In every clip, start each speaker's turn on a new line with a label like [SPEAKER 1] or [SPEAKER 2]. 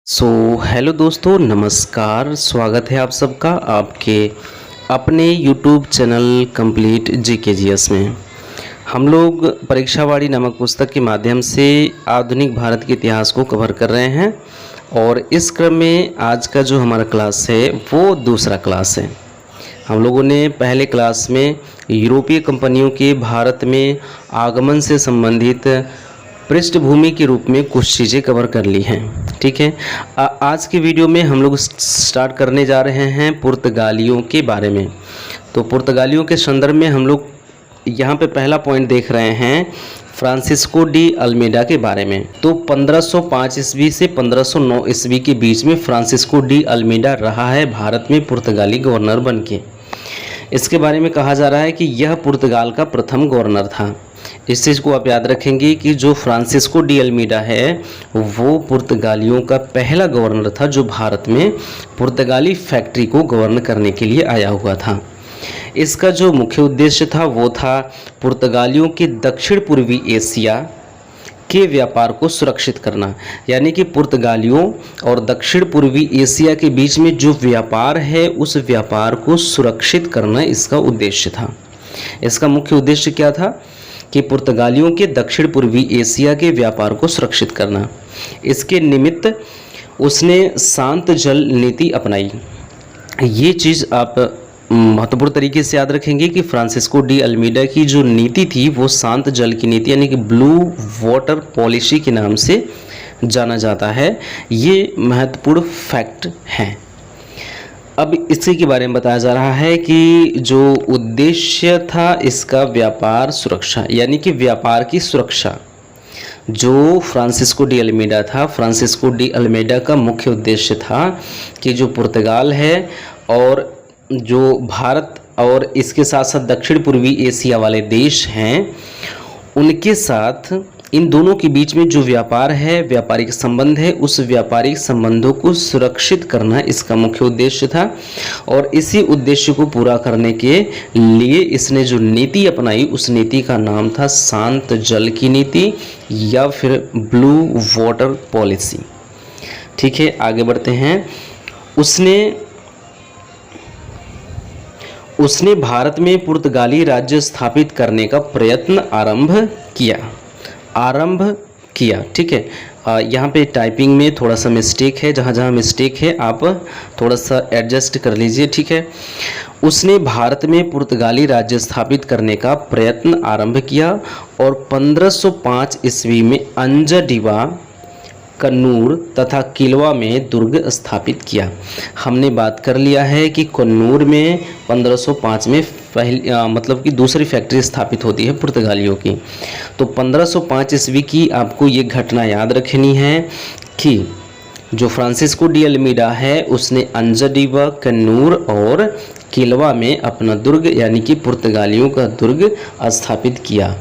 [SPEAKER 1] Hello दोस्तों, नमस्कार। स्वागत है आप सबका आपके अपने यूट्यूब चैनल कंप्लीट जीकेजीएस में। हम लोग परीक्षावाड़ी नामक पुस्तक के माध्यम से आधुनिक भारत के इतिहास को कवर कर रहे हैं और इस क्रम में आज का जो हमारा क्लास है वो दूसरा क्लास है। हम लोगों ने पहले क्लास में यूरोपीय कंपनियों के भारत में आगमन से संबंधित पृष्ठभूमि के रूप में कुछ चीज़ें कवर कर ली हैं। ठीक है, आज के वीडियो में हम लोग स्टार्ट करने जा रहे हैं पुर्तगालियों के बारे में। तो पुर्तगालियों के संदर्भ में हम लोग यहाँ पे पहला पॉइंट देख रहे हैं फ्रांसिस्को डी अल्मेडा के बारे में। तो 1505 ईस्वी से 1509 ईस्वी के बीच में फ्रांसिस्को डी अल्मेडा रहा है भारत में पुर्तगाली गवर्नर बन के। इसके बारे में कहा जा रहा है कि यह पुर्तगाल का प्रथम गवर्नर था। इस चीज़ को आप याद रखेंगे कि जो फ्रांसिस्को डी अल्मेडा है वो पुर्तगालियों का पहला गवर्नर था जो भारत में पुर्तगाली फैक्ट्री को गवर्न करने के लिए आया हुआ था। इसका जो मुख्य उद्देश्य था वो था पुर्तगालियों के दक्षिण पूर्वी एशिया के व्यापार को सुरक्षित करना, यानी कि पुर्तगालियों और दक्षिण पूर्वी एशिया के बीच में जो व्यापार है उस व्यापार को सुरक्षित करना इसका उद्देश्य था। इसका मुख्य उद्देश्य क्या था कि पुर्तगालियों के दक्षिण पूर्वी एशिया के व्यापार को सुरक्षित करना। इसके निमित्त उसने शांत जल नीति अपनाई। ये चीज़ आप महत्वपूर्ण तरीके से याद रखेंगे कि फ्रांसिस्को डी अल्मेडा की जो नीति थी वो शांत जल की नीति यानी कि ब्लू वाटर पॉलिसी के नाम से जाना जाता है। ये महत्वपूर्ण फैक्ट है। अब इसी के बारे में बताया जा रहा है कि जो उद्देश्य था इसका व्यापार सुरक्षा, यानी कि व्यापार की सुरक्षा। जो फ्रांसिस्को डी अल्मेडा था, फ्रांसिस्को डी अल्मेडा का मुख्य उद्देश्य था कि जो पुर्तगाल है और जो भारत और इसके साथ साथ दक्षिण पूर्वी एशिया वाले देश हैं उनके साथ, इन दोनों के बीच में जो व्यापार है, व्यापारिक संबंध है, उस व्यापारिक संबंधों को सुरक्षित करना इसका मुख्य उद्देश्य था। और इसी उद्देश्य को पूरा करने के लिए इसने जो नीति अपनाई उस नीति का नाम था शांत जल की नीति या फिर ब्लू वाटर पॉलिसी। ठीक है, आगे बढ़ते हैं। उसने भारत में पुर्तगाली राज्य स्थापित करने का प्रयत्न आरंभ किया। ठीक है, यहाँ पे टाइपिंग में थोड़ा सा मिस्टेक है, जहाँ जहाँ मिस्टेक है आप थोड़ा सा एडजस्ट कर लीजिए। ठीक है, उसने भारत में पुर्तगाली राज्य स्थापित करने का प्रयत्न आरंभ किया और 1505 ईस्वी में अंजाडिवा, कन्नूर तथा किलवा में दुर्ग स्थापित किया। हमने बात कर लिया है कि कन्नूर में 1505 में पहली मतलब कि दूसरी फैक्ट्री स्थापित होती है पुर्तगालियों की। तो 1505 ईस्वी की आपको ये घटना याद रखनी है कि जो फ्रांसिस्को डी अल्मेडा है उसने अंजाडिवा, कन्नूर और किलवा में अपना दुर्ग यानी कि पुर्तगालियों का दुर्ग स्थापित किया।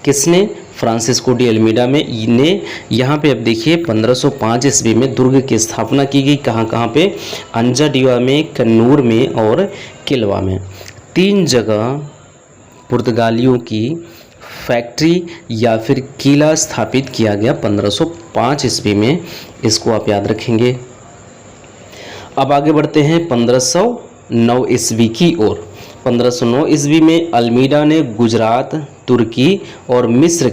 [SPEAKER 1] किसने? फ्रांसिस्को डी अल्मेडा में ने। यहाँ पे अब देखिए 1505 ईस्वी में दुर्ग की स्थापना की गई। कहाँ पे? अंजाडिवा में, कन्नूर में और किलवा में। 3 जगह पुर्तगालियों की फैक्ट्री या फिर किला स्थापित किया गया 1505 ईस्वी में। इसको आप याद रखेंगे। अब आगे बढ़ते हैं 1509 ईस्वी की ओर। 1509 ईस्वी में अल्मेडा ने गुजरात, तुर्की और मिस्र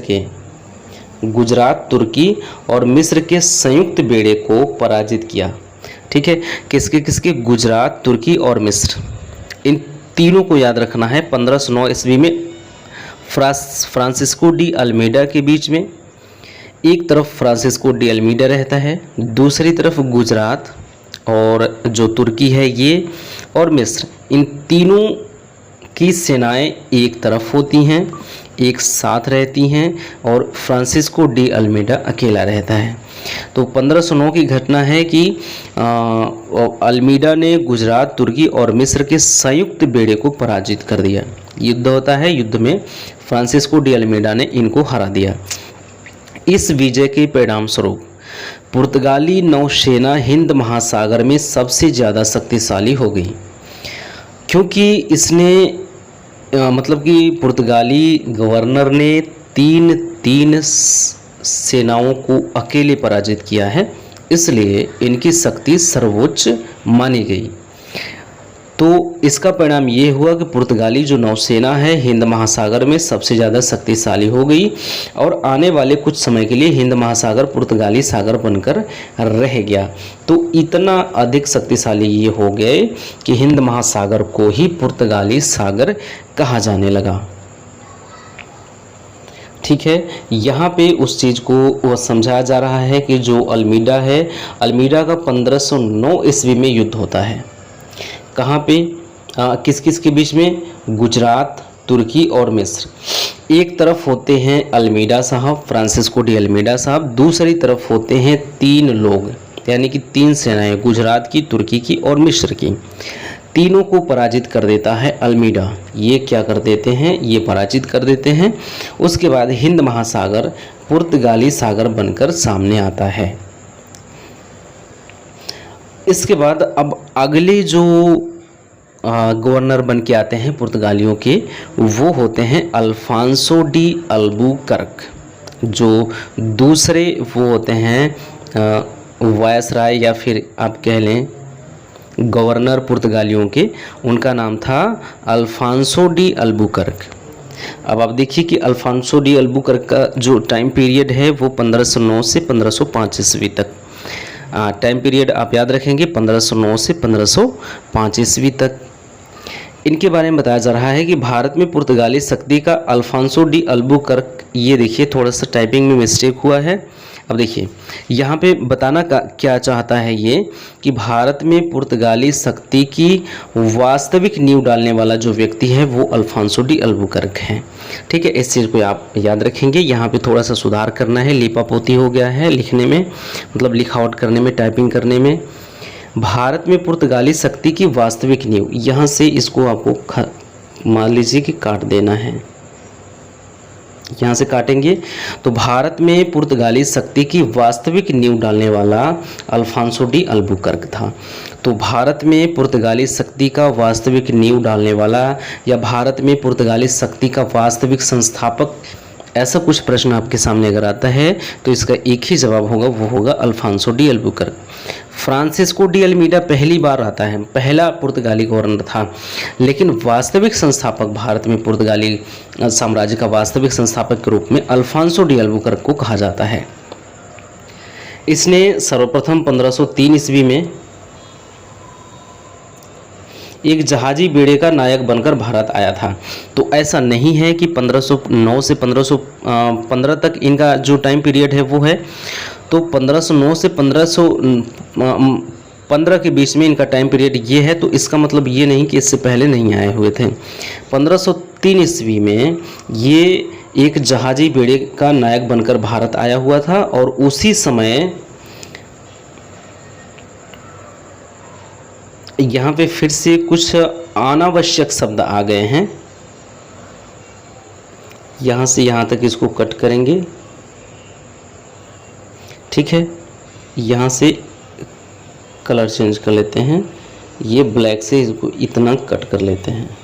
[SPEAKER 1] के संयुक्त बेड़े को पराजित किया। ठीक है, किसके? गुजरात, तुर्की और मिस्र, इन तीनों को याद रखना है। 1509 ईस्वी में फ्रांसिस्को डी अल्मेडा के बीच में एक तरफ फ्रांसिस्को डी अल्मेडा रहता है, दूसरी तरफ गुजरात और जो तुर्की है ये और मिस्र, इन तीनों की सेनाएं एक तरफ होती हैं, एक साथ रहती हैं और फ्रांसिस्को डी अल्मेडा अकेला रहता है। तो 1509 की घटना है कि अल्मेडा ने गुजरात, तुर्की और मिस्र के संयुक्त बेड़े को पराजित कर दिया। युद्ध होता है, युद्ध में फ्रांसिस्को डी अल्मेडा ने इनको हरा दिया। इस विजय के परिणाम स्वरूप पुर्तगाली नौसेना हिंद महासागर में सबसे ज़्यादा शक्तिशाली हो गई, क्योंकि इसने मतलब कि पुर्तगाली गवर्नर ने तीन सेनाओं को अकेले पराजित किया है इसलिए इनकी शक्ति सर्वोच्च मानी गई। तो इसका परिणाम ये हुआ कि पुर्तगाली जो नौसेना है हिंद महासागर में सबसे ज़्यादा शक्तिशाली हो गई और आने वाले कुछ समय के लिए हिंद महासागर पुर्तगाली सागर बनकर रह गया। तो इतना अधिक शक्तिशाली ये हो गए कि हिंद महासागर को ही पुर्तगाली सागर कहा जाने लगा। ठीक है, यहाँ पे उस चीज़ को वह समझाया जा रहा है कि जो अल्मीडा है, अल्मीडा का 1509 ईस्वी में युद्ध होता है। कहाँ पे, किस किस के बीच में? गुजरात, तुर्की और मिस्र। एक तरफ होते हैं अल्मीडा साहब, फ्रांसिस्को डी अल्मीडा साहब, दूसरी तरफ होते हैं 3 लोग, यानी कि 3 सेनाएं, गुजरात की, तुर्की की और मिस्र की। तीनों को पराजित कर देता है अल्मीडा। ये क्या कर देते हैं? ये पराजित कर देते हैं। उसके बाद हिंद महासागर पुर्तगाली सागर बनकर सामने आता है। इसके बाद अब अगले जो गवर्नर बन के आते हैं पुर्तगालियों के, वो होते हैं अल्फांसो डी अल्बुकर्क। जो दूसरे वो होते हैं वायसराय या फिर आप कह लें गवर्नर पुर्तगालियों के, उनका नाम था अल्फांसो डी अल्बुकर्क। अब आप देखिए कि अल्फांसो डी अल्बुकर्क का जो टाइम पीरियड है वो 1509 से 1505 ईस्वी तक। टाइम पीरियड आप याद रखेंगे 1509 से 1505 ईस्वी तक। इनके बारे में बताया जा रहा है कि भारत में पुर्तगाली शक्ति का अल्फांसो डी अल्बुकर्क, ये देखिए थोड़ा सा टाइपिंग में मिस्टेक हुआ है। अब देखिए यहाँ पे बताना का क्या चाहता है ये कि भारत में पुर्तगाली शक्ति की वास्तविक नींव डालने वाला जो व्यक्ति है वो अल्फांसो डी अल्बुकर्क है। ठीक है, इस चीज़ को आप याद रखेंगे। यहाँ पे थोड़ा सा सुधार करना है, लिपापोती हो गया है लिखने में, मतलब लिखावट करने में, टाइपिंग करने में। भारत में पुर्तगाली शक्ति की वास्तविक नींव, यहाँ से इसको आपको मान लीजिए कि काट देना है, यहाँ से काटेंगे तो भारत में पुर्तगाली शक्ति की वास्तविक नींव डालने वाला अल्फांसो डी अल्बुकर्क था। तो भारत में पुर्तगाली शक्ति का वास्तविक नींव डालने वाला या भारत में पुर्तगाली शक्ति का वास्तविक संस्थापक, ऐसा कुछ प्रश्न आपके सामने अगर आता है तो इसका एक ही जवाब होगा, वो होगा Alfonso de Albuquerque. Francisco de Almeida पहली बार आता है, पहला पुर्तगाली गवर्नर था, लेकिन वास्तविक संस्थापक, भारत में पुर्तगाली साम्राज्य का वास्तविक संस्थापक के रूप में अल्फांसो डी अल्बुकर्क को कहा जाता है। इसने सर्वप्रथम 1503 ईस्वी में एक जहाजी बेड़े का नायक बनकर भारत आया था। तो ऐसा नहीं है कि 1509 से 1515 तक इनका जो टाइम पीरियड है वो है, तो 1509 से 1515 के बीच में इनका टाइम पीरियड ये है। तो इसका मतलब ये नहीं कि इससे पहले नहीं आए हुए थे। 1503 ईस्वी में ये एक जहाजी बेड़े का नायक बनकर भारत आया हुआ था और उसी समय यहाँ पे फिर से कुछ अनावश्यक शब्द आ गए हैं, यहाँ से यहाँ तक इसको कट करेंगे। ठीक है, यहाँ से कलर चेंज कर लेते हैं, ये ब्लैक से इसको इतना कट कर लेते हैं।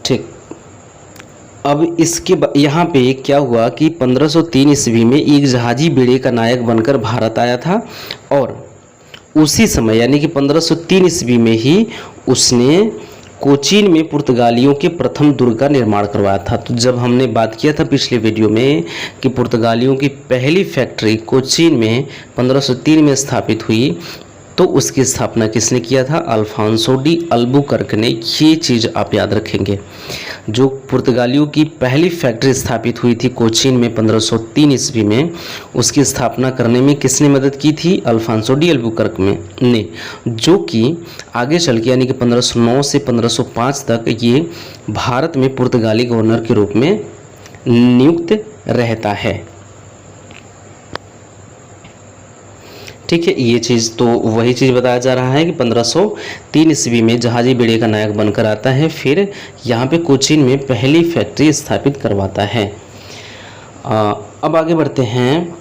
[SPEAKER 1] ठीक, अब इसके यहाँ पे क्या हुआ कि 1503 ईस्वी में एक जहाजी बेड़े का नायक बनकर भारत आया था और उसी समय यानी कि 1503 ईस्वी में ही उसने कोचीन में पुर्तगालियों के प्रथम दुर्ग का निर्माण करवाया था। तो जब हमने बात किया था पिछले वीडियो में कि पुर्तगालियों की पहली फैक्ट्री कोचीन में 1503 में स्थापित हुई, तो उसकी स्थापना किसने किया था? अल्फांसो डी अल्बुकर्क ने। ये चीज़ आप याद रखेंगे। जो पुर्तगालियों की पहली फैक्ट्री स्थापित हुई थी कोचीन में 1503 ईस्वी में, उसकी स्थापना करने में किसने मदद की थी? अल्फांसो डी अल्बुकर्क ने, जो कि आगे चल के यानी कि 1509 से 1505 तक ये भारत में पुर्तगाली गवर्नर के रूप में नियुक्त रहता है। ठीक है, ये चीज़ तो वही चीज़ बताया जा रहा है कि 1503 ईस्वी में जहाजी बेड़े का नायक बनकर आता है, फिर यहाँ पे कोचीन में पहली फैक्ट्री स्थापित करवाता है। अब आगे बढ़ते हैं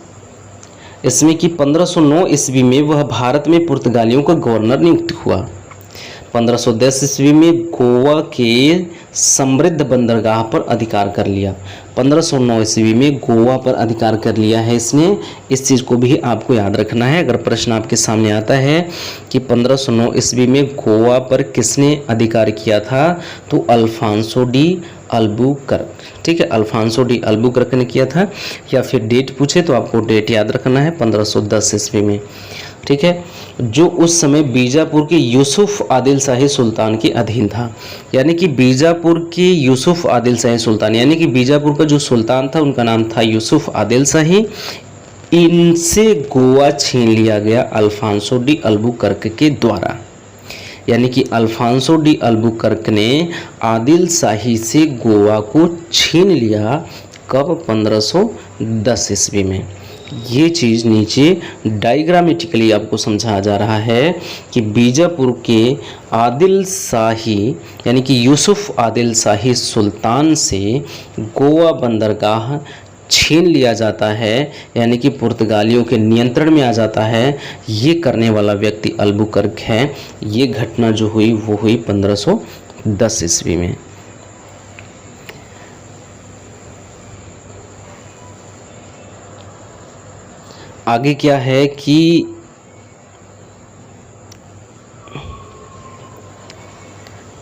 [SPEAKER 1] इसमें कि 1509 ईस्वी में वह भारत में पुर्तगालियों का गवर्नर नियुक्त हुआ। 1510 ईस्वी में गोवा के समृद्ध बंदरगाह पर अधिकार कर लिया। 1509 ईस्वी में गोवा पर अधिकार कर लिया है इसने। इस चीज़ को भी आपको याद रखना है। अगर प्रश्न आपके सामने आता है कि 1509 ईस्वी में गोवा पर किसने अधिकार किया था, तो अल्फांसो डी अल्बुकर्क, ठीक है, अल्फांसो डी अल्बुकर्क ने किया था। या फिर डेट पूछे तो आपको डेट याद रखना है, 1510 ईस्वी में, ठीक है, जो उस समय बीजापुर के यूसुफ आदिल शाही सुल्तान के अधीन था। यानी कि बीजापुर के यूसुफ आदिल शाही सुल्तान, यानी कि बीजापुर का जो सुल्तान था उनका नाम था यूसुफ आदिल शाही। इनसे गोवा छीन लिया गया अल्फांसो डी अल्बुकर्क के द्वारा। यानी कि अल्फांसो डी अल्बुकर्क ने आदिल शाही से गोवा को छीन लिया। कब? 1510 ईस्वी में। ये चीज़ नीचे डायग्रामेटिकली आपको समझाया जा रहा है कि बीजापुर के आदिल शाही यानी कि यूसुफ आदिल शाही सुल्तान से गोवा बंदरगाह छीन लिया जाता है, यानी कि पुर्तगालियों के नियंत्रण में आ जाता है। ये करने वाला व्यक्ति अल्बुकर्क है। ये घटना जो हुई वो हुई 1510 ईस्वी में। आगे क्या है कि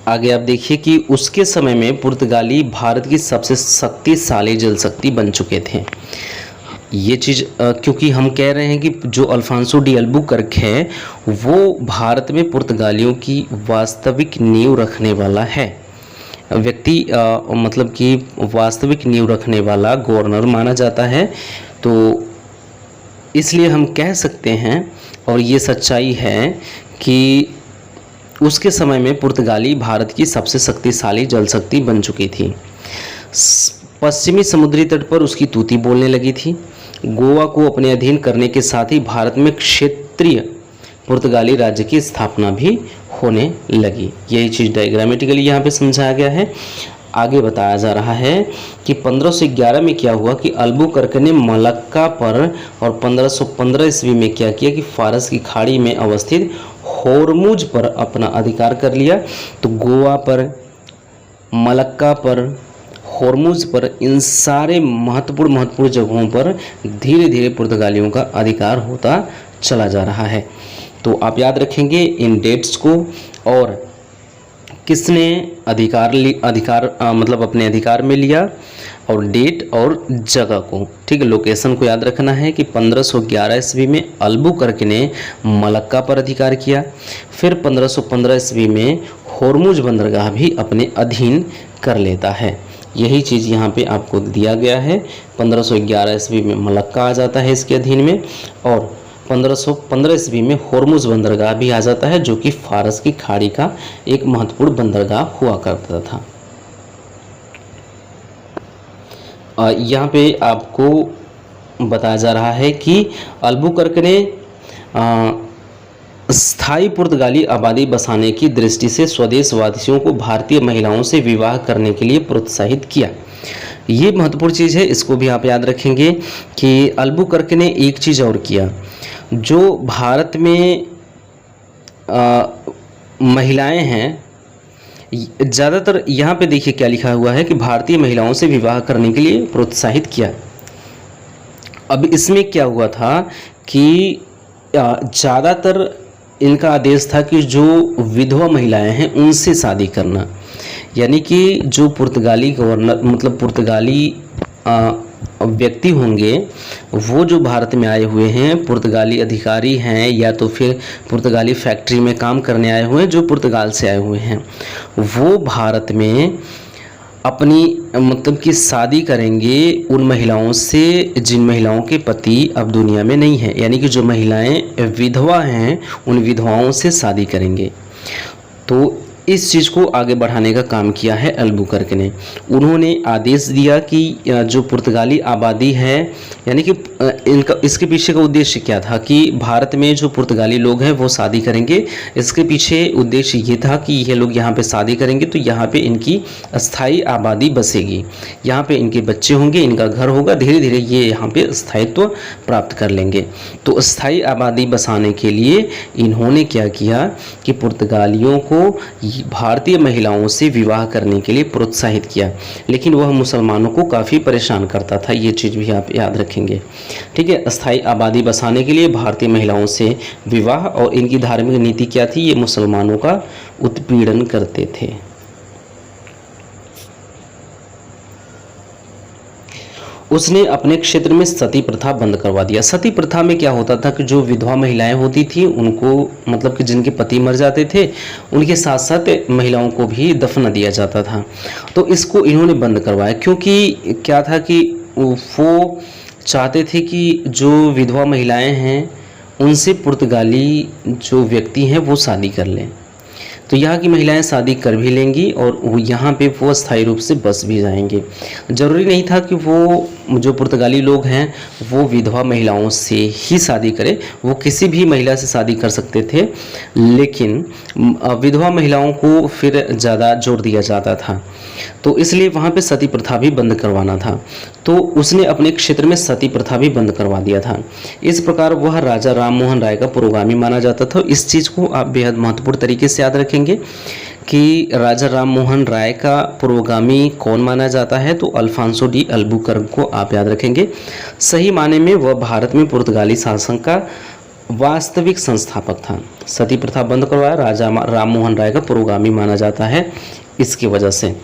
[SPEAKER 1] आगे आप देखिए कि उसके समय में पुर्तगाली भारत की सबसे शक्तिशाली जल शक्ति बन चुके थे। ये चीज़ क्योंकि हम कह रहे हैं कि जो अल्फांसो डी अल्बुकर्क है वो भारत में पुर्तगालियों की वास्तविक नींव रखने वाला है व्यक्ति, मतलब कि वास्तविक नींव रखने वाला गवर्नर माना जाता है। तो इसलिए हम कह सकते हैं और ये सच्चाई है कि उसके समय में पुर्तगाली भारत की सबसे शक्तिशाली जल शक्ति बन चुकी थी। पश्चिमी समुद्री तट पर उसकी तूती बोलने लगी थी। गोवा को अपने अधीन करने के साथ ही भारत में क्षेत्रीय पुर्तगाली राज्य की स्थापना भी होने लगी। यही चीज़ डायग्रामेटिकली यहाँ पे समझाया गया है। आगे बताया जा रहा है कि 1511 में क्या हुआ कि अल्बुकर्क ने मलक्का पर और 1515 ईस्वी में क्या किया कि फारस की खाड़ी में अवस्थित होर्मुज पर अपना अधिकार कर लिया। तो गोवा पर, मलक्का पर, होर्मुज पर, इन सारे महत्वपूर्ण जगहों पर धीरे धीरे पुर्तगालियों का अधिकार होता चला जा रहा है। तो आप याद रखेंगे इन डेट्स को और किसने मतलब अपने अधिकार में लिया और डेट और जगह को, ठीक है, लोकेशन को याद रखना है कि 1511 ईस्वी में अल्बुकर्क ने मलक्का पर अधिकार किया। फिर 1515 ईस्वी में होर्मुज बंदरगाह भी अपने अधीन कर लेता है। यही चीज़ यहाँ पे आपको दिया गया है। 1511 ईस्वी में मलक्का आ जाता है इसके अधीन में और 1515 ईस्वी में होर्मुज बंदरगाह भी आ जाता है, जो कि फारस की खाड़ी का एक महत्वपूर्ण बंदरगाह हुआ करता था। यहाँ पे आपको बताया जा रहा है कि अल्बुकर्क ने स्थायी पुर्तगाली आबादी बसाने की दृष्टि से स्वदेश वासियों को भारतीय महिलाओं से विवाह करने के लिए प्रोत्साहित किया। ये महत्वपूर्ण चीज़ है, इसको भी आप याद रखेंगे कि अल्बुकर्क ने एक चीज़ और किया। जो भारत में महिलाएं हैं, ज़्यादातर यहाँ पे देखिए क्या लिखा हुआ है कि भारतीय महिलाओं से विवाह करने के लिए प्रोत्साहित किया। अब इसमें क्या हुआ था कि ज़्यादातर इनका आदेश था कि जो विधवा महिलाएं हैं उनसे शादी करना। यानी कि जो पुर्तगाली गवर्नर मतलब पुर्तगाली व्यक्ति होंगे वो जो भारत में आए हुए हैं, पुर्तगाली अधिकारी हैं या तो फिर पुर्तगाली फैक्ट्री में काम करने आए हुए हैं जो पुर्तगाल से आए हुए हैं, वो भारत में अपनी मतलब कि शादी करेंगे उन महिलाओं से जिन महिलाओं के पति अब दुनिया में नहीं है। यानी कि जो महिलाएं विधवा हैं उन विधवाओं से शादी करेंगे। तो इस चीज़ को आगे बढ़ाने का काम किया है अल्बुकर्क ने। उन्होंने आदेश दिया कि जो पुर्तगाली आबादी है, यानी कि इनका इसके पीछे का उद्देश्य क्या था कि भारत में जो पुर्तगाली लोग हैं वो शादी करेंगे। इसके पीछे उद्देश्य ये था कि ये लोग यहाँ पे शादी करेंगे तो यहाँ पे इनकी अस्थाई आबादी बसेगी, यहाँ पे इनके बच्चे होंगे, इनका घर होगा, धीरे धीरे ये यहाँ पे स्थायित्व प्राप्त कर लेंगे। तो अस्थाई आबादी बसाने के लिए इन्होंने क्या किया कि पुर्तगालियों को भारतीय महिलाओं से विवाह करने के लिए प्रोत्साहित किया, लेकिन वह मुसलमानों को काफ़ी परेशान करता था। ये चीज़ भी आप याद रखेंगे। ठीक है, अस्थायी आबादी बसाने के लिए भारतीय महिलाओं से विवाह और इनकी धार्मिक नीति क्या थी, ये मुसलमानों का उत्पीड़न करते थे। उसने अपने क्षेत्र में सती प्रथा बंद करवा दिया। सती प्रथा में क्या होता था कि जो विधवा महिलाएं होती थी उनको, मतलब कि जिनके पति मर जाते थे, उनके साथ साथ महिलाओं को भी दफना दिया जाता था। तो इसको इन्होंने बंद करवाया, क्योंकि क्या था कि वो चाहते थे कि जो विधवा महिलाएं हैं उनसे पुर्तगाली जो व्यक्ति हैं वो शादी कर लें। तो यहाँ की महिलाएं शादी कर भी लेंगी और वो यहाँ पे वो स्थायी रूप से बस भी जाएंगे। ज़रूरी नहीं था कि वो जो पुर्तगाली लोग हैं वो विधवा महिलाओं से ही शादी करें, वो किसी भी महिला से शादी कर सकते थे, लेकिन विधवा महिलाओं को फिर ज़्यादा जोर दिया जाता था। तो इसलिए वहाँ पे सती प्रथा भी बंद करवाना था, तो उसने अपने क्षेत्र में सती प्रथा भी बंद करवा दिया था। इस प्रकार वह राजा राम मोहन राय का पुरोगामी माना जाता था। इस चीज़ को आप बेहद महत्वपूर्ण तरीके से याद रखेंगे कि राजा राम मोहन राय का पुरोगामी कौन माना जाता है, तो अल्फांसो डी अल्बुकर्क को आप याद रखेंगे। सही माने में वह भारत में पुर्तगाली शासन का वास्तविक संस्थापक था। सती प्रथा बंद करवाया, राजा राम मोहन राय का पुरोगामी माना जाता है इसकी वजह से।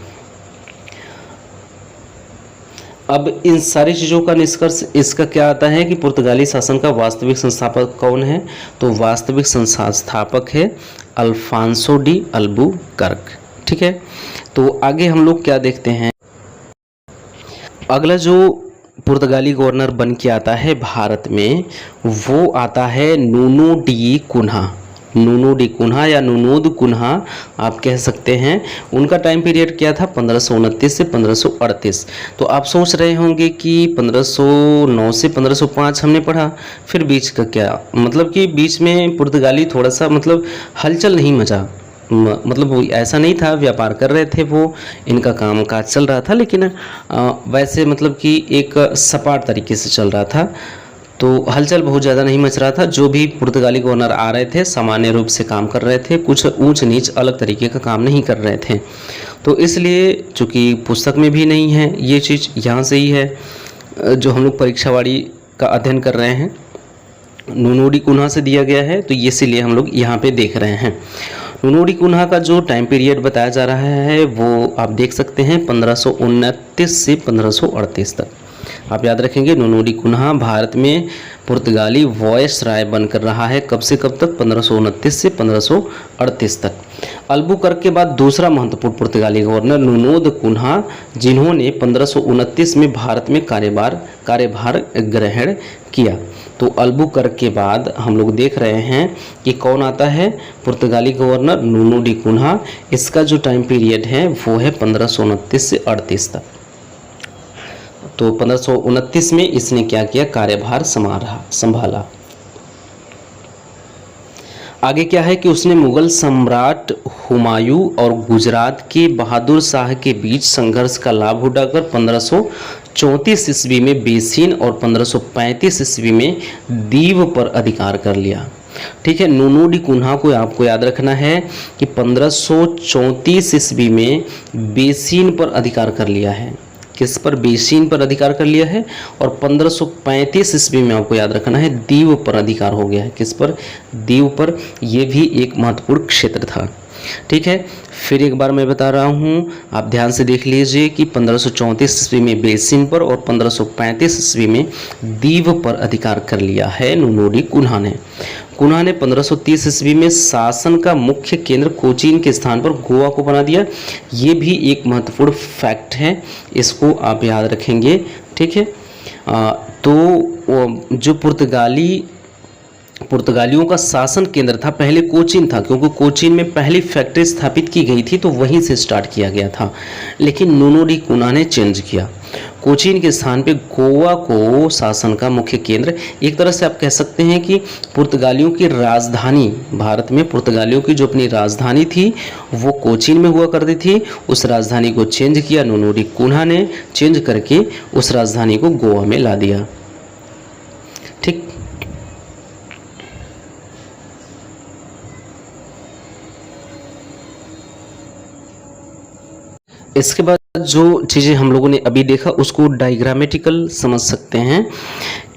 [SPEAKER 1] अब इन सारी चीज़ों का निष्कर्ष इसका क्या आता है कि पुर्तगाली शासन का वास्तविक संस्थापक कौन है, तो वास्तविक संस्थापक है अल्फांसो डी अल्बुकर्क। ठीक है, तो आगे हम लोग क्या देखते हैं। अगला जो पुर्तगाली गवर्नर बन के आता है भारत में, वो आता है Nuno de Cunha. Nuno de Cunha या नूनोद कुन्हा आप कह सकते हैं। उनका टाइम पीरियड क्या था, 1529 से 1538। तो आप सोच रहे होंगे कि 1509 से 1505 हमने पढ़ा, फिर बीच का क्या, मतलब कि बीच में पुर्तगाली थोड़ा सा मतलब हलचल नहीं मचा, मतलब वो ऐसा नहीं था, व्यापार कर रहे थे वो, इनका काम काज चल रहा था, लेकिन वैसे मतलब कि एक सपाट तरीके से चल रहा था, तो हलचल बहुत ज़्यादा नहीं मच रहा था। जो भी पुर्तगाली गवर्नर आ रहे थे सामान्य रूप से काम कर रहे थे, कुछ ऊंच नीच अलग तरीके का काम नहीं कर रहे थे। तो इसलिए चूँकि पुस्तक में भी नहीं है ये चीज़, यहाँ से ही है जो हम लोग परीक्षावाड़ी का अध्ययन कर रहे हैं, नूनो डी कुन्हा से दिया गया है, तो इसीलिए हम लोग यहाँ पे देख रहे हैं। नूनो डी कुन्हा का जो टाइम पीरियड बताया जा रहा है वो आप देख सकते हैं 1529 से 1538 तक। आप याद रखेंगे नूनो डी कुन्हा भारत में पुर्तगाली वॉयसराय बनकर रहा है, कब से कब तक, 1529 से 1538 तक। अल्बुकर्क के बाद दूसरा महत्वपूर्ण पुर्तगाली गवर्नर नूनोद कुन्हा, जिन्होंने 1529 में भारत में कार्यभार ग्रहण किया। तो अल्बुकर्क के बाद हम लोग देख रहे हैं कि कौन आता है, पुर्तगाली गवर्नर नूनो डी कुन्हा। इसका जो टाइम पीरियड है वो है 1529 से 38 तक। तो 1529 में इसने क्या किया, कार्यभार संभाला। आगे क्या है कि उसने मुगल सम्राट हुमायूं और गुजरात के बहादुर शाह के बीच संघर्ष का लाभ उठाकर 1534 ईस्वी में बेसिन और 1535 ईस्वी में दीव पर अधिकार कर लिया। ठीक है, नूनो डी कुन्हा को आपको याद रखना है कि 1534 ईस्वी में बेसिन पर अधिकार कर लिया है। किस पर, बेसिन पर अधिकार कर लिया है। और 1535 ईस्वी में आपको याद रखना है दीव पर अधिकार हो गया है। किस पर, दीव पर। यह भी एक महत्वपूर्ण क्षेत्र था। ठीक है, फिर एक बार मैं बता रहा हूँ, आप ध्यान से देख लीजिए कि 1534 ईस्वी में बेसिन पर और 1535 ईस्वी में दीव पर अधिकार कर लिया है नूनो डी कुन्हा ने। कुन्हा ने 1530 ईस्वी में शासन का मुख्य केंद्र कोचीन के स्थान पर गोवा को बना दिया। ये भी एक महत्वपूर्ण फैक्ट है, इसको आप याद रखेंगे। ठीक है, तो जो पुर्तगालियों का शासन केंद्र था पहले कोचीन था, क्योंकि कोचीन में पहली फैक्ट्री स्थापित की गई थी, तो वहीं से स्टार्ट किया गया था। लेकिन नूनो डी कुन्हा ने चेंज किया, कोचीन के स्थान पे गोवा को शासन का मुख्य केंद्र, एक तरह से आप कह सकते हैं कि पुर्तगालियों की राजधानी, भारत में पुर्तगालियों की जो अपनी राजधानी थी वो कोचीन में हुआ करती थी, उस राजधानी को चेंज किया नूनो डी कुन्हा ने, चेंज करके उस राजधानी को गोवा में ला दिया। ठीक, इसके बाद जो चीज़ें हम लोगों ने अभी देखा उसको डायग्रामेटिकल समझ सकते हैं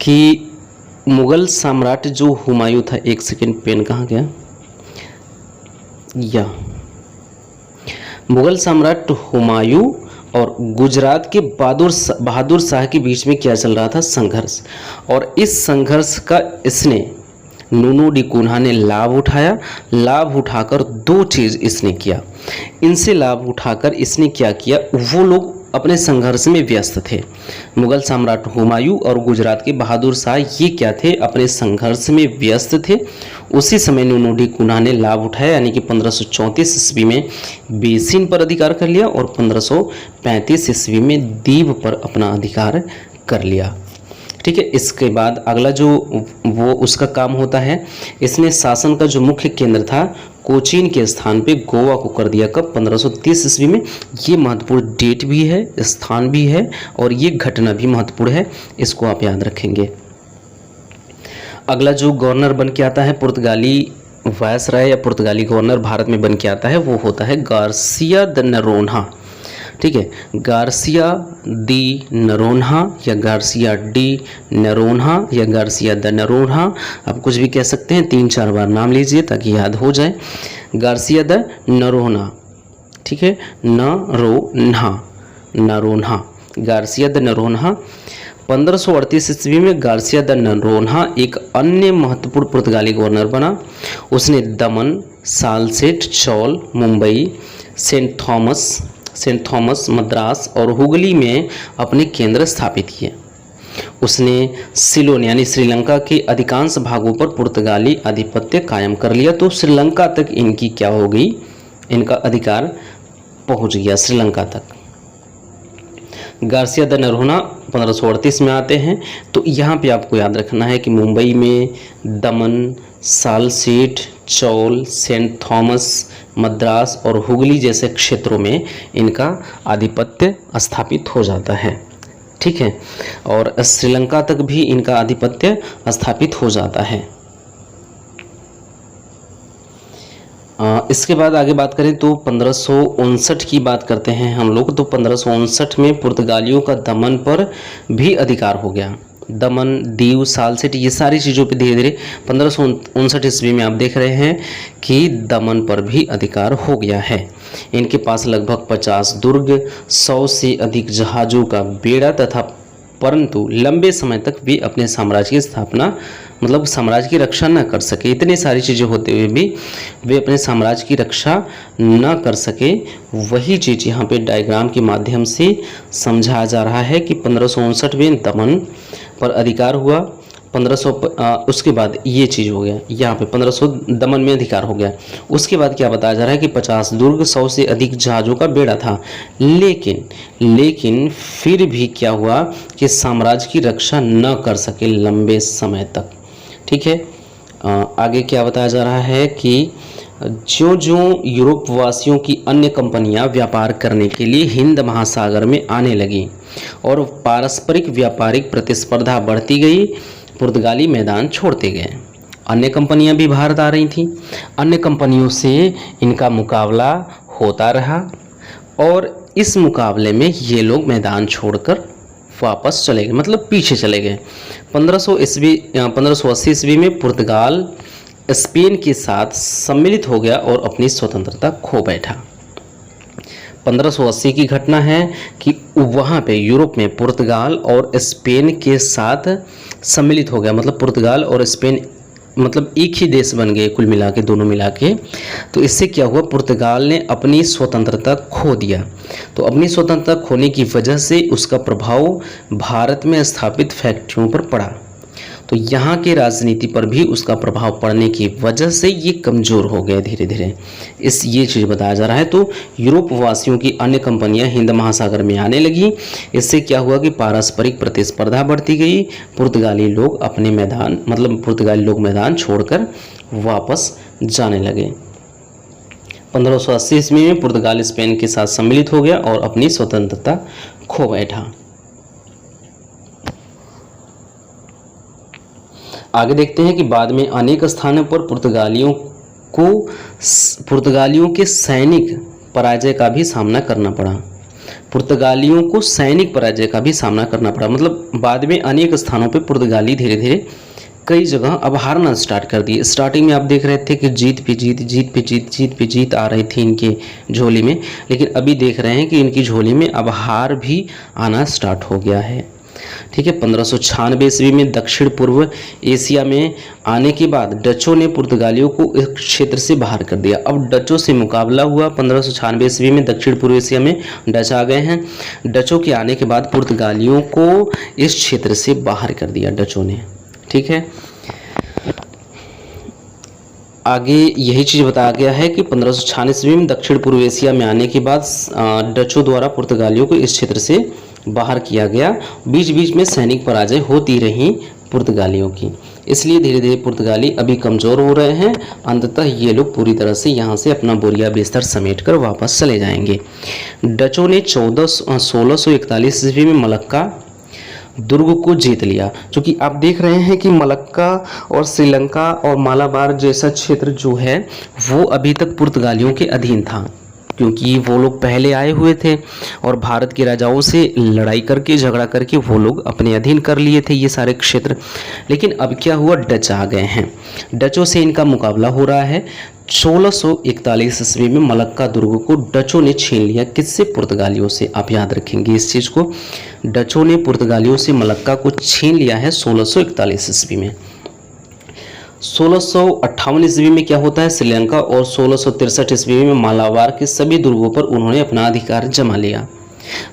[SPEAKER 1] कि मुग़ल सम्राट जो हुमायूं था, एक सेकेंड पेन कहाँ गया, या मुग़ल सम्राट हुमायूं और गुजरात के बहादुर शाह के बीच में क्या चल रहा था, संघर्ष। और इस संघर्ष का इसने नूनू डी कुन्हा ने लाभ उठाया। लाभ उठाकर दो चीज़ इसने किया, इनसे लाभ उठाकर इसने क्या किया, वो लोग अपने संघर्ष में व्यस्त थे। मुग़ल सम्राट हुमायूं और गुजरात के बहादुर शाह ये क्या थे, अपने संघर्ष में व्यस्त थे। उसी समय नूनू डी कुन्हा ने लाभ उठाया, यानी कि 1534 ईस्वी में बेसिन पर अधिकार कर लिया और 1535 ईस्वी में दीव पर अपना अधिकार कर लिया। ठीक है। इसके बाद अगला जो वो उसका काम होता है, इसने शासन का जो मुख्य केंद्र था कोचीन के स्थान पे गोवा को कर दिया। कब, 1530 ईस्वी में। ये महत्वपूर्ण डेट भी है, स्थान भी है और ये घटना भी महत्वपूर्ण है, इसको आप याद रखेंगे। अगला जो गवर्नर बन के आता है, पुर्तगाली वायसराय या पुर्तगाली गवर्नर भारत में बन के आता है, वो होता है गार्सिया द नरोन्हा। ठीक है, गार्सिया दी नरोन्हा या गार्सिया डी नरोन्हा या गार्सिया द नरोन्हा, आप कुछ भी कह सकते हैं, 3-4 बार नाम लीजिए ताकि याद हो जाए। गार्सिया द नरोन्हा, ठीक है, नरोन्हा, गार्सिया द नरोन्हा। 1538 ईस्वी में गार्सिया द नरोन्हा एक अन्य महत्वपूर्ण पुर्तगाली गवर्नर बना। उसने दमन, सालसेट, चौल, मुंबई, सेंट थॉमस, मद्रास और हुगली में अपने केंद्र स्थापित किए। उसने सिलोन यानी श्रीलंका के अधिकांश भागों पर पुर्तगाली आधिपत्य कायम कर लिया। तो श्रीलंका तक इनकी क्या हो गई, इनका अधिकार पहुंच गया श्रीलंका तक। गार्सिया द नरोन्हा 1538 में आते हैं। तो यहाँ पे आपको याद रखना है कि मुंबई में दमन, सालसेट, चौल, सेंट थॉमस, मद्रास और हुगली जैसे क्षेत्रों में इनका आधिपत्य स्थापित हो जाता है। ठीक है, और श्रीलंका तक भी इनका आधिपत्य स्थापित हो जाता है। इसके बाद आगे बात करें तो 1559 की बात करते हैं हम लोग। तो 1559 में पुर्तगालियों का दमन पर भी अधिकार हो गया। दमन, दीव, सालसेट, ये सारी चीज़ों पे धीरे धीरे 1559 ईस्वी में आप देख रहे हैं कि दमन पर भी अधिकार हो गया है। इनके पास लगभग 50 दुर्ग, 100 से अधिक जहाज़ों का बेड़ा तथा, परंतु लंबे समय तक वे अपने साम्राज्य की स्थापना मतलब साम्राज्य की रक्षा न कर सके। इतनी सारी चीज़ें होते हुए भी वे अपने साम्राज्य की रक्षा न कर सके। वही चीज़ यहाँ पे डायग्राम के माध्यम से समझाया जा रहा है कि 1559 में दमन पर अधिकार हुआ। 1500 उसके बाद ये चीज़ हो गया, यहाँ पे 1500 दमन में अधिकार हो गया। उसके बाद क्या बताया जा रहा है कि 50 दुर्ग, 100 से अधिक जहाज़ों का बेड़ा था। लेकिन फिर भी क्या हुआ कि साम्राज्य की रक्षा न कर सके लंबे समय तक। ठीक है, आगे क्या बताया जा रहा है कि जो यूरोप वासियों की अन्य कंपनियां व्यापार करने के लिए हिंद महासागर में आने लगी और पारस्परिक व्यापारिक प्रतिस्पर्धा बढ़ती गई, पुर्तगाली मैदान छोड़ते गए। अन्य कंपनियां भी भारत आ रही थीं, अन्य कंपनियों से इनका मुकाबला होता रहा और इस मुकाबले में ये लोग मैदान छोड़कर वापस चले गए, मतलब पीछे चले गए। 1580 ईस्वी में पुर्तगाल स्पेन के साथ सम्मिलित हो गया और अपनी स्वतंत्रता खो बैठा। 1580 की घटना है कि वहाँ पे यूरोप में पुर्तगाल और स्पेन के साथ सम्मिलित हो गया, मतलब पुर्तगाल और स्पेन मतलब एक ही देश बन गए कुल मिला के, दोनों मिला के। तो इससे क्या हुआ, पुर्तगाल ने अपनी स्वतंत्रता खो दिया। तो अपनी स्वतंत्रता खोने की वजह से उसका प्रभाव भारत में स्थापित फैक्ट्रियों पर पड़ा। तो यहाँ के राजनीति पर भी उसका प्रभाव पड़ने की वजह से ये कमज़ोर हो गए धीरे धीरे। ये चीज़ बताया जा रहा है। तो यूरोप वासियों की अन्य कंपनियां हिंद महासागर में आने लगी। इससे क्या हुआ कि पारस्परिक प्रतिस्पर्धा बढ़ती गई। पुर्तगाली लोग मैदान छोड़कर वापस जाने लगे। 1580 ईस्वी में पुर्तगाल स्पेन के साथ सम्मिलित हो गया और अपनी स्वतंत्रता खो बैठा। आगे देखते हैं कि बाद में अनेक स्थानों पर पुर्तगालियों के सैनिक पराजय का भी सामना करना पड़ा। पुर्तगालियों को सैनिक पराजय का भी सामना करना पड़ा। मतलब बाद में अनेक स्थानों पे पुर्तगाली धीरे धीरे कई जगह अब हारना स्टार्ट कर दिए। स्टार्टिंग में आप देख रहे थे कि जीत पे जीत, जीत पे जीत, जीत पे जीत आ रही थी इनके झोली में, लेकिन अभी देख रहे हैं कि इनकी झोली में अब हार भी आना स्टार्ट हो गया है। ठीक है, 1596 ईस्वी में दक्षिण पूर्व एशिया में आने के बाद डचों ने पुर्तगालियों को इस क्षेत्र से बाहर कर दिया। अब डचों से मुकाबला हुआ। 1596 ईस्वी में दक्षिण पूर्व एशिया में डच आ गए हैं। डचों के आने के बाद पुर्तगालियों को इस क्षेत्र से बाहर कर दिया डचों ने। ठीक है, आगे यही चीज़ बताया गया है कि 1596 ईस्वी में दक्षिण पूर्व एशिया में आने के बाद डचों द्वारा पुर्तगालियों को इस क्षेत्र से बाहर किया गया। बीच बीच में सैनिक पराजय होती रही पुर्तगालियों की, इसलिए धीरे धीरे पुर्तगाली अभी कमज़ोर हो रहे हैं। अंततः ये लोग पूरी तरह से यहाँ से अपना बोरिया बिस्तर समेट कर वापस चले जाएंगे। डचों ने 1641 ईस्वी में मलक्का दुर्ग को जीत लिया। क्योंकि आप देख रहे हैं कि मलक्का और श्रीलंका और मालाबार जैसा क्षेत्र जो है वो अभी तक पुर्तगालियों के अधीन था, क्योंकि वो लोग पहले आए हुए थे और भारत के राजाओं से लड़ाई करके झगड़ा करके वो लोग अपने अधीन कर लिए थे ये सारे क्षेत्र। लेकिन अब क्या हुआ, डच आ गए हैं, डचों से इनका मुकाबला हो रहा है। 1641 ईस्वी में मलक्का दुर्ग को डचों ने छीन लिया। किससे? पुर्तगालियों से। आप याद रखेंगे इस चीज़ को, डचों ने पुर्तगालियों से मलक्का को छीन लिया है 1641 ईस्वी में। 1658 ईस्वी में क्या होता है, श्रीलंका और 1663 ईस्वी में मालाबार के सभी दुर्गों पर उन्होंने अपना अधिकार जमा लिया,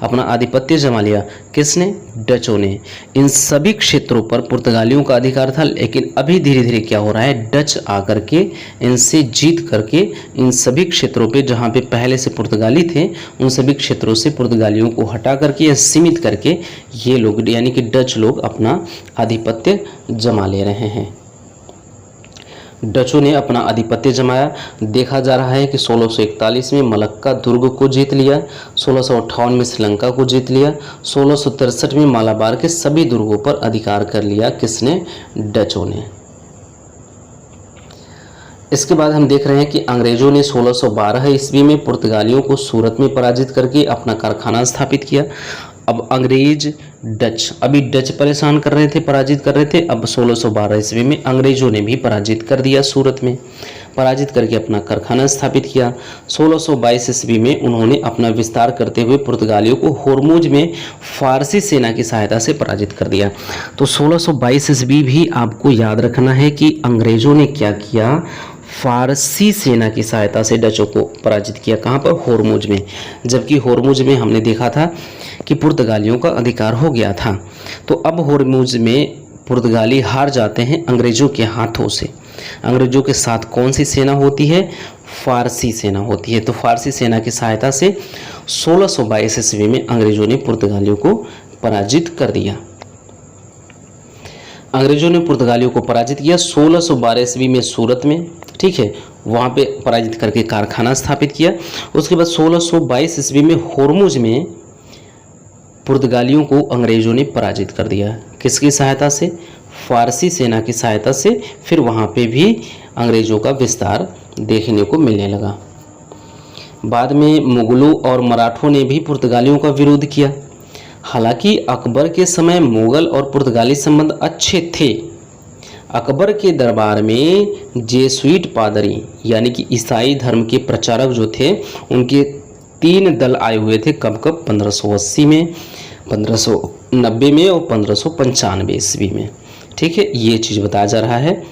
[SPEAKER 1] अपना आधिपत्य जमा लिया। किसने? डचों ने। इन सभी क्षेत्रों पर पुर्तगालियों का अधिकार था, लेकिन अभी धीरे धीरे क्या हो रहा है, डच आकर के इनसे जीत करके इन सभी क्षेत्रों पे जहाँ पे पहले से पुर्तगाली थे उन सभी क्षेत्रों से पुर्तगालियों को हटा करके या सीमित करके ये लोग यानी कि डच लोग अपना आधिपत्य जमा ले रहे हैं। डचों ने अपना आधिपत्य जमाया। देखा जा रहा है कि 1641 में मलक्का दुर्ग को जीत लिया, 1658 में श्रीलंका को जीत लिया, 1663 में मालाबार के सभी दुर्गों पर अधिकार कर लिया। किसने? डचों ने। इसके बाद हम देख रहे हैं कि अंग्रेजों ने 1612 ईस्वी में पुर्तगालियों को सूरत में पराजित करके अपना कारखाना स्थापित किया। अब अंग्रेज डच, अभी डच परेशान कर रहे थे, पराजित कर रहे थे। अब 1612 ईस्वी में अंग्रेजों ने भी पराजित कर दिया, सूरत में पराजित करके अपना कारखाना स्थापित किया। 1622 ईस्वी में उन्होंने अपना विस्तार करते हुए पुर्तगालियों को होर्मुज में फारसी सेना की सहायता से पराजित कर दिया। तो 1622 ईस्वी भी आपको याद रखना है कि अंग्रेजों ने क्या किया, फारसी सेना की सहायता से डचों को पराजित किया। कहाँ पर? होर्मुज में। जबकि होर्मुज में हमने देखा था कि पुर्तगालियों का अधिकार हो गया था। तो अब होर्मुज में पुर्तगाली हार जाते हैं अंग्रेजों के हाथों से। अंग्रेजों के साथ कौन सी सेना होती है? फारसी सेना होती है। तो फारसी सेना की सहायता से 1622 ईस्वी में अंग्रेजों ने पुर्तगालियों को पराजित कर दिया। अंग्रेजों ने पुर्तगालियों को पराजित किया 1612 ईस्वी में सूरत में, ठीक है, वहाँ पे पराजित करके कारखाना स्थापित किया। उसके बाद 1622 ईस्वी में होर्मुज में पुर्तगालियों को अंग्रेजों ने पराजित कर दिया। किसकी सहायता से? फारसी सेना की सहायता से। फिर वहाँ पे भी अंग्रेजों का विस्तार देखने को मिलने लगा। बाद में मुगलों और मराठों ने भी पुर्तगालियों का विरोध किया। हालांकि अकबर के समय मुगल और पुर्तगाली संबंध अच्छे थे। अकबर के दरबार में जेसुइट पादरी यानी कि ईसाई धर्म के प्रचारक जो थे उनके 3 दल आए हुए थे। कब कब? 1580 में, 1590 में और 1595 ईस्वी में। ठीक है, ये चीज़ बताया जा रहा है।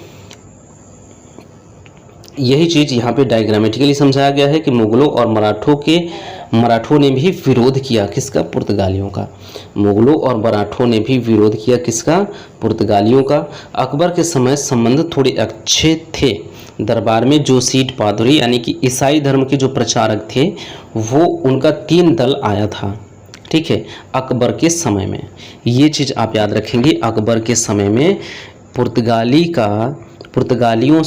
[SPEAKER 1] यही चीज़ यहाँ पे डायग्रामेटिकली समझाया गया है कि मुगलों और मराठों ने भी विरोध किया। किसका? पुर्तगालियों का। मुगलों और मराठों ने भी विरोध किया। किसका? पुर्तगालियों का। अकबर के समय संबंध थोड़े अच्छे थे। दरबार में जो सीट पादरी यानी कि ईसाई धर्म के जो प्रचारक थे वो उनका 3 दल आया था। ठीक है, अकबर के समय में ये चीज़ आप याद रखेंगे। अकबर के समय में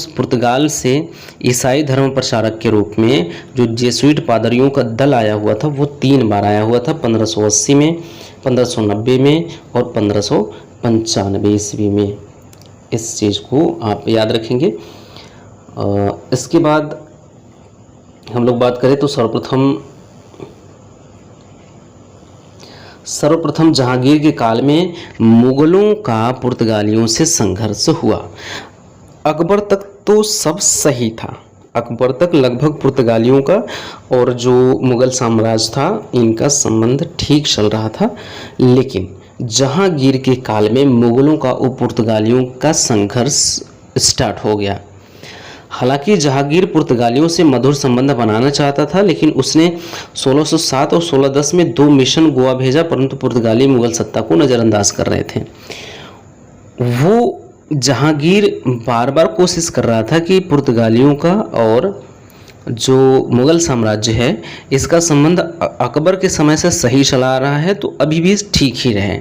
[SPEAKER 1] पुर्तगाल से ईसाई धर्म प्रचारक के रूप में जो जेसुइट पादरियों का दल आया हुआ था वो 3 बार आया हुआ था, 1580 में, 1590 में और 1595 ईस्वी में। इस चीज़ को आप याद रखेंगे। इसके बाद हम लोग बात करें तो सर्वप्रथम सर्वप्रथम जहांगीर के काल में मुगलों का पुर्तगालियों से संघर्ष हुआ। अकबर तक तो सब सही था, अकबर तक लगभग पुर्तगालियों का और जो मुगल साम्राज्य था इनका संबंध ठीक चल रहा था, लेकिन जहांगीर के काल में मुगलों का और पुर्तगालियों का संघर्ष स्टार्ट हो गया। हालांकि जहांगीर पुर्तगालियों से मधुर संबंध बनाना चाहता था, लेकिन उसने 1607 और 1610 में 2 मिशन गोवा भेजा, परंतु पुर्तगाली मुगल सत्ता को नज़रअंदाज कर रहे थे। वो जहांगीर बार बार कोशिश कर रहा था कि पुर्तगालियों का और जो मुगल साम्राज्य है इसका संबंध अकबर के समय से सही चला आ रहा है, तो अभी भी ठीक ही रहे।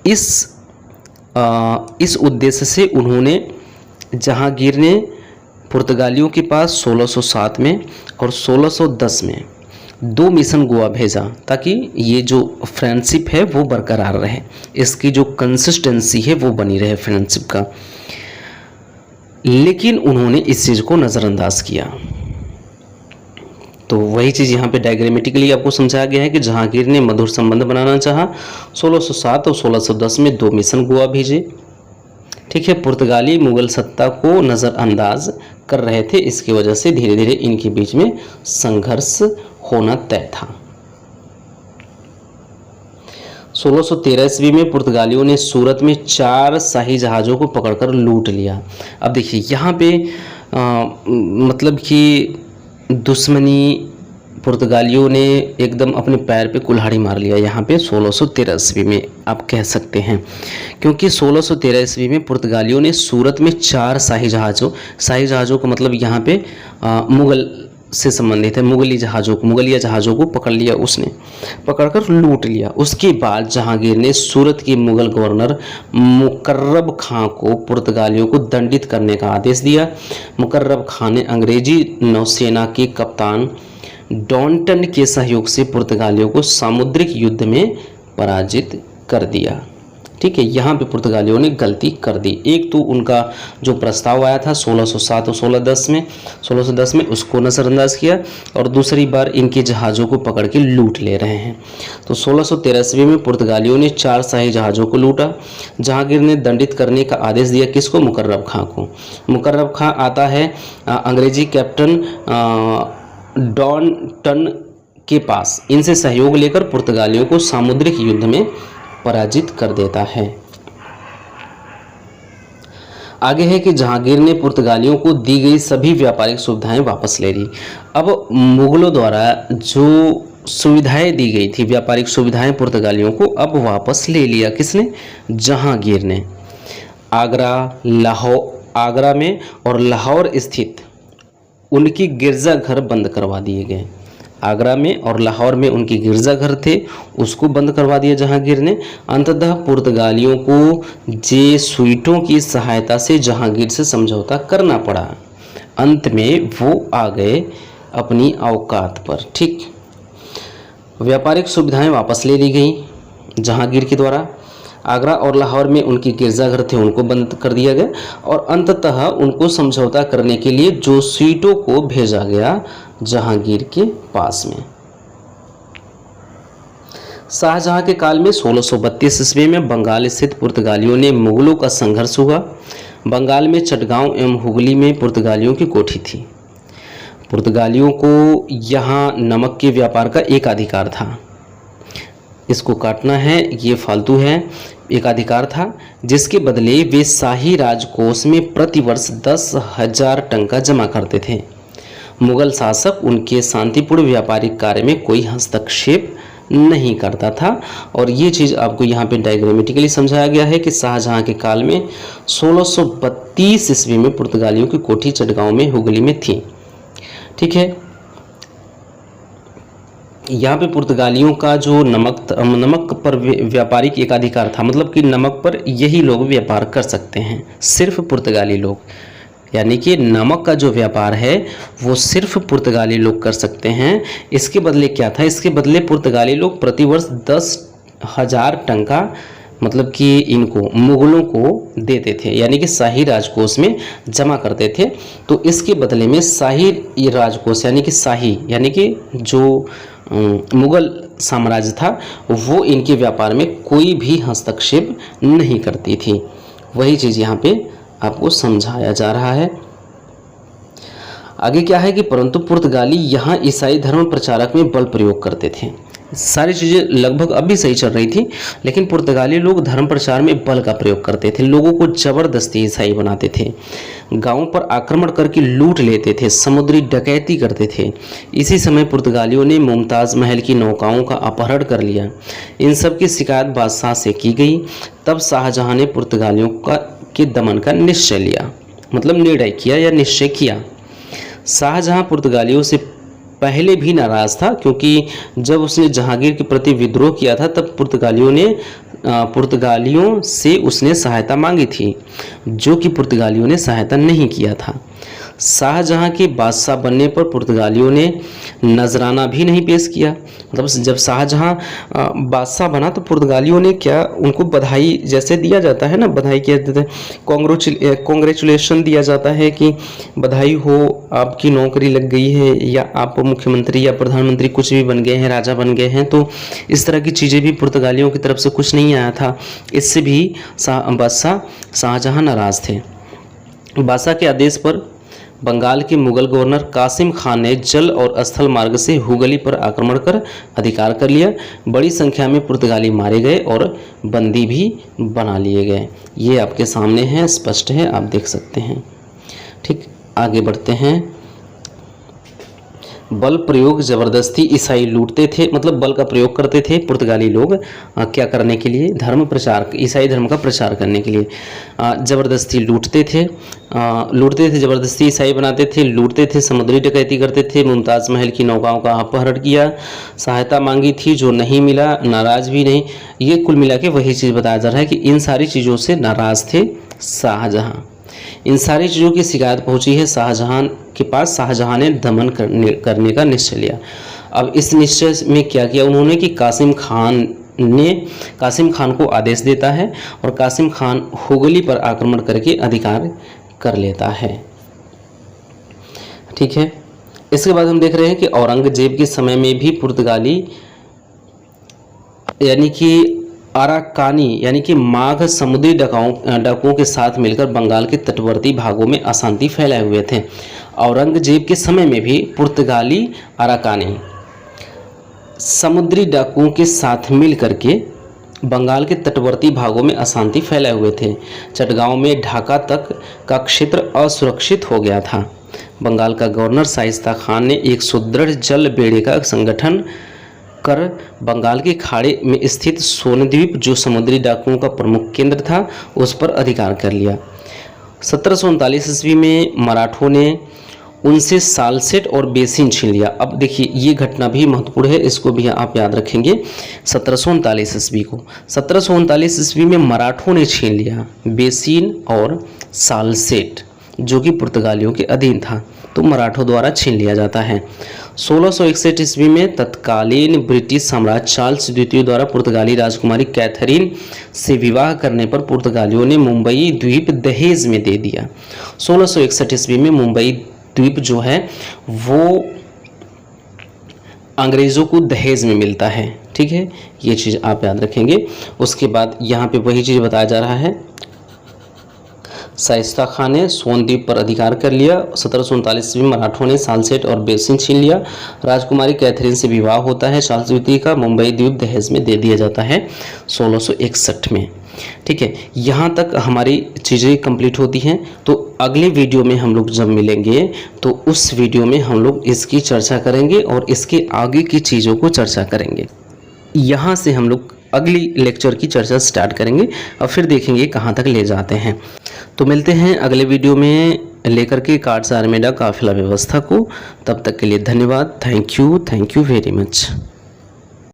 [SPEAKER 1] इस उद्देश्य से उन्होंने जहांगीर ने पुर्तगालियों के पास 1607 में और 1610 में 2 मिशन गोवा भेजा, ताकि ये जो फ्रेंडशिप है वो बरकरार रहे, इसकी जो कंसिस्टेंसी है वो बनी रहे फ्रेंडशिप का। लेकिन उन्होंने इस चीज़ को नज़रअंदाज किया। तो वही चीज़ यहाँ पे डायग्रामेटिकली आपको समझाया गया है कि जहांगीर ने मधुर संबंध बनाना चाहा, 1607 और 1610 में 2 मिशन गोवा भेजे। ठीक है, पुर्तगाली मुगल सत्ता को नज़रअंदाज कर रहे थे, इसकी वजह से धीरे धीरे इनके बीच में संघर्ष होना तय था। 1613 ईस्वी में पुर्तगालियों ने सूरत में 4 शाही जहाज़ों को पकड़कर लूट लिया। अब देखिए यहाँ पे मतलब कि दुश्मनी पुर्तगालियों ने एकदम अपने पैर पे कुल्हाड़ी मार लिया यहाँ पे 1613 ईस्वी में आप कह सकते हैं, क्योंकि 1613 ईस्वी में पुर्तगालियों ने सूरत में 4 शाही जहाज़ों को मतलब यहाँ पे मुगल से संबंधित है, मुगलिया जहाज़ों को पकड़ लिया, उसने पकड़कर लूट लिया। उसके बाद जहांगीर ने सूरत के मुगल गवर्नर मुकर्रब खां को पुर्तगालियों को दंडित करने का आदेश दिया। मुकर्रब खां ने अंग्रेजी नौसेना के कप्तान डॉन्टन के सहयोग से पुर्तगालियों को सामुद्रिक युद्ध में पराजित कर दिया। ठीक है, यहाँ पे पुर्तगालियों ने गलती कर दी। एक तो उनका जो प्रस्ताव आया था 1607 और 1610 में उसको नज़रअंदाज किया, और दूसरी बार इनके जहाज़ों को पकड़ के लूट ले रहे हैं। तो 1613 ईस्वी में पुर्तगालियों ने 4 शाही जहाज़ों को लूटा। जहांगीर ने दंडित करने का आदेश दिया, किसको? मुकर्रब खां को। मुकर्रब खां आता है अंग्रेजी कैप्टन डॉन्टन के पास, इनसे सहयोग लेकर पुर्तगालियों को सामुद्रिक युद्ध में पराजित कर देता है। आगे है कि जहांगीर ने पुर्तगालियों को दी गई सभी व्यापारिक सुविधाएं वापस ले ली। अब मुगलों द्वारा जो सुविधाएं दी गई थी, व्यापारिक सुविधाएं पुर्तगालियों को अब वापस ले लिया। किसने? जहांगीर ने। आगरा में और लाहौर स्थित उनकी गिरजाघर बंद करवा दिए गए। आगरा में और लाहौर में उनके गिरजाघर थे, उसको बंद करवा दिया जहांगीर ने। अंततः पुर्तगालियों को जेसुइटों की सहायता से जहांगीर से समझौता करना पड़ा। अंत में वो आ गए अपनी औकात पर। ठीक, व्यापारिक सुविधाएं वापस ले ली गई जहांगीर के द्वारा। आगरा और लाहौर में उनके गिरजाघर थे, उनको बंद कर दिया गया, और अंततः उनको समझौता करने के लिए जेसुइटों को भेजा गया जहांगीर के पास में। शाहजहां के काल में 1632 ईस्वी में बंगाल स्थित पुर्तगालियों ने मुगलों का संघर्ष हुआ। बंगाल में चटगांव एवं हुगली में पुर्तगालियों की कोठी थी। पुर्तगालियों को यहाँ नमक के व्यापार का एक अधिकार था, इसको काटना है, ये फालतू है। एक अधिकार था जिसके बदले वे शाही राजकोष में प्रतिवर्ष 10,000 टंका जमा करते थे। मुगल शासक उनके शांतिपूर्ण व्यापारिक कार्य में कोई हस्तक्षेप नहीं करता था। और ये चीज़ आपको यहाँ पे डायग्रामेटिकली समझाया गया है कि शाहजहां के काल में 1632 ईस्वी में पुर्तगालियों की कोठी चटगांव में हुगली में थी। ठीक है, यहाँ पे पुर्तगालियों का जो नमक पर व्यापारिक एकाधिकार था, मतलब कि नमक पर यही लोग व्यापार कर सकते हैं, सिर्फ पुर्तगाली लोग। यानी कि नमक का जो व्यापार है वो सिर्फ पुर्तगाली लोग कर सकते हैं। इसके बदले क्या था? इसके बदले पुर्तगाली लोग प्रतिवर्ष 10,000 टंका मतलब कि इनको मुगलों को देते थे, यानी कि शाही राजकोष में जमा करते थे। तो इसके बदले में शाही राजकोष यानी कि शाही यानी कि जो मुगल साम्राज्य था वो इनके व्यापार में कोई भी हस्तक्षेप नहीं करती थी। वही चीज़ यहाँ पे आपको समझाया जा रहा है। आगे क्या है कि परंतु पुर्तगाली यहाँ ईसाई धर्म प्रचारक में बल प्रयोग करते थे। सारी चीज़ें लगभग अब भी सही चल रही थी, लेकिन पुर्तगाली लोग धर्म प्रचार में बल का प्रयोग करते थे, लोगों को जबरदस्ती ईसाई बनाते थे, गांवों पर आक्रमण करके लूट लेते थे, समुद्री डकैती करते थे। इसी समय पुर्तगालियों ने मुमताज़ महल की नौकाओं का अपहरण कर लिया। इन सब की शिकायत बादशाह से की गई। तब शाहजहां ने पुर्तगालियों के दमन का निश्चय लिया, मतलब निर्णय किया या निश्चय किया। शाहजहां पुर्तगालियों से पहले भी नाराज़ था, क्योंकि जब उसने जहांगीर के प्रति विद्रोह किया था तब पुर्तगालियों से उसने सहायता मांगी थी, जो कि पुर्तगालियों ने सहायता नहीं किया था। शाहजहां के बादशाह बनने पर पुर्तगालियों ने नजराना भी नहीं पेश किया। मतलब जब शाहजहां बादशाह बना तो पुर्तगालियों ने क्या, उनको बधाई जैसे दिया जाता है ना, बधाई क्या देते हैं, कॉन्ग्रेचुलेशन दिया जाता है कि बधाई हो, आपकी नौकरी लग गई है, या आप मुख्यमंत्री या प्रधानमंत्री कुछ भी बन गए हैं, राजा बन गए हैं। तो इस तरह की चीज़ें भी पुर्तगालियों की तरफ से कुछ नहीं आया था। इससे भी बादशाह शाहजहां नाराज़ थे। बादशाह के आदेश पर बंगाल के मुगल गवर्नर कासिम खान ने जल और स्थल मार्ग से हुगली पर आक्रमण कर अधिकार कर लिया। बड़ी संख्या में पुर्तगाली मारे गए और बंदी भी बना लिए गए। ये आपके सामने है, स्पष्ट है, आप देख सकते हैं। ठीक, आगे बढ़ते हैं। बल प्रयोग, ज़बरदस्ती ईसाई लूटते थे, मतलब बल का प्रयोग करते थे पुर्तगाली लोग। क्या करने के लिए? धर्म प्रचार, ईसाई धर्म का प्रचार करने के लिए। ज़बरदस्ती लूटते थे, ज़बरदस्ती ईसाई बनाते थे, लूटते थे, समुद्री डकैती करते थे, मुमताज़ महल की नौकाओं का अपहरण किया, सहायता मांगी थी जो नहीं मिला, नाराज़ भी नहीं। ये कुल मिला के वही चीज़ बताया जा रहा है कि इन सारी चीज़ों से नाराज़ थे शाहजहां। इन सारी चीज़ों की शिकायत पहुंची है शाहजहां के पास। शाहजहां ने दमन करने का निश्चय लिया। अब इस निश्चय में क्या किया उन्होंने कि कासिम खान को आदेश देता है और कासिम खान हुगली पर आक्रमण करके अधिकार कर लेता है। ठीक है, इसके बाद हम देख रहे हैं कि औरंगजेब के समय में भी पुर्तगाली यानी कि अराकानी यानी कि माघ समुद्री डाकुओं के साथ मिलकर बंगाल के तटवर्ती भागों में अशांति फैलाए हुए थे। औरंगजेब के समय में भी पुर्तगाली अराकानी समुद्री डाकुओं के साथ मिलकर के बंगाल के तटवर्ती भागों में अशांति फैलाए हुए थे। चटगांव में ढाका तक का क्षेत्र असुरक्षित हो गया था। बंगाल का गवर्नर शाइस्ता खान ने एक सुदृढ़ जल बेड़े का संगठन कर बंगाल के खाड़ी में स्थित सोनद्वीप, जो समुद्री डाकुओं का प्रमुख केंद्र था, उस पर अधिकार कर लिया। 1739 ईस्वी में मराठों ने उनसे सालसेट और बेसिन छीन लिया। अब देखिए ये घटना भी महत्वपूर्ण है, इसको भी आप याद रखेंगे। 1739 ईस्वी को 1739 ईस्वी में मराठों ने छीन लिया बेसिन और सालसेट, जो कि पुर्तगालियों के अधीन था, तो मराठों द्वारा छीन लिया जाता है। 1661 ईस्वी में तत्कालीन ब्रिटिश सम्राट चार्ल्स द्वितीय द्वारा पुर्तगाली राजकुमारी कैथरीन से विवाह करने पर पुर्तगालियों ने मुंबई द्वीप दहेज में दे दिया। 1661 ईस्वी में मुंबई द्वीप जो है वो अंग्रेज़ों को दहेज में मिलता है। ठीक है, ये चीज़ आप याद रखेंगे। उसके बाद यहाँ पे वही चीज़ बताया जा रहा है, शाइस्ता खान ने सोनद्वीप पर अधिकार कर लिया। 1739 में मराठों ने सालसेट और बेसिन छीन लिया। राजकुमारी कैथरीन से विवाह होता है चार्ल्स द्वितीय का। मुंबई द्वीप दहेज में दे दिया जाता है 1661 में। ठीक है, यहाँ तक हमारी चीज़ें कंप्लीट होती हैं। तो अगले वीडियो में हम लोग जब मिलेंगे तो उस वीडियो में हम लोग इसकी चर्चा करेंगे और इसके आगे की चीज़ों को चर्चा करेंगे। यहाँ से हम लोग अगली लेक्चर की चर्चा स्टार्ट करेंगे और फिर देखेंगे कहाँ तक ले जाते हैं। तो मिलते हैं अगले वीडियो में लेकर के कार्ड्स आर्मेडा काफिला व्यवस्था को। तब तक के लिए धन्यवाद। Thank you very much.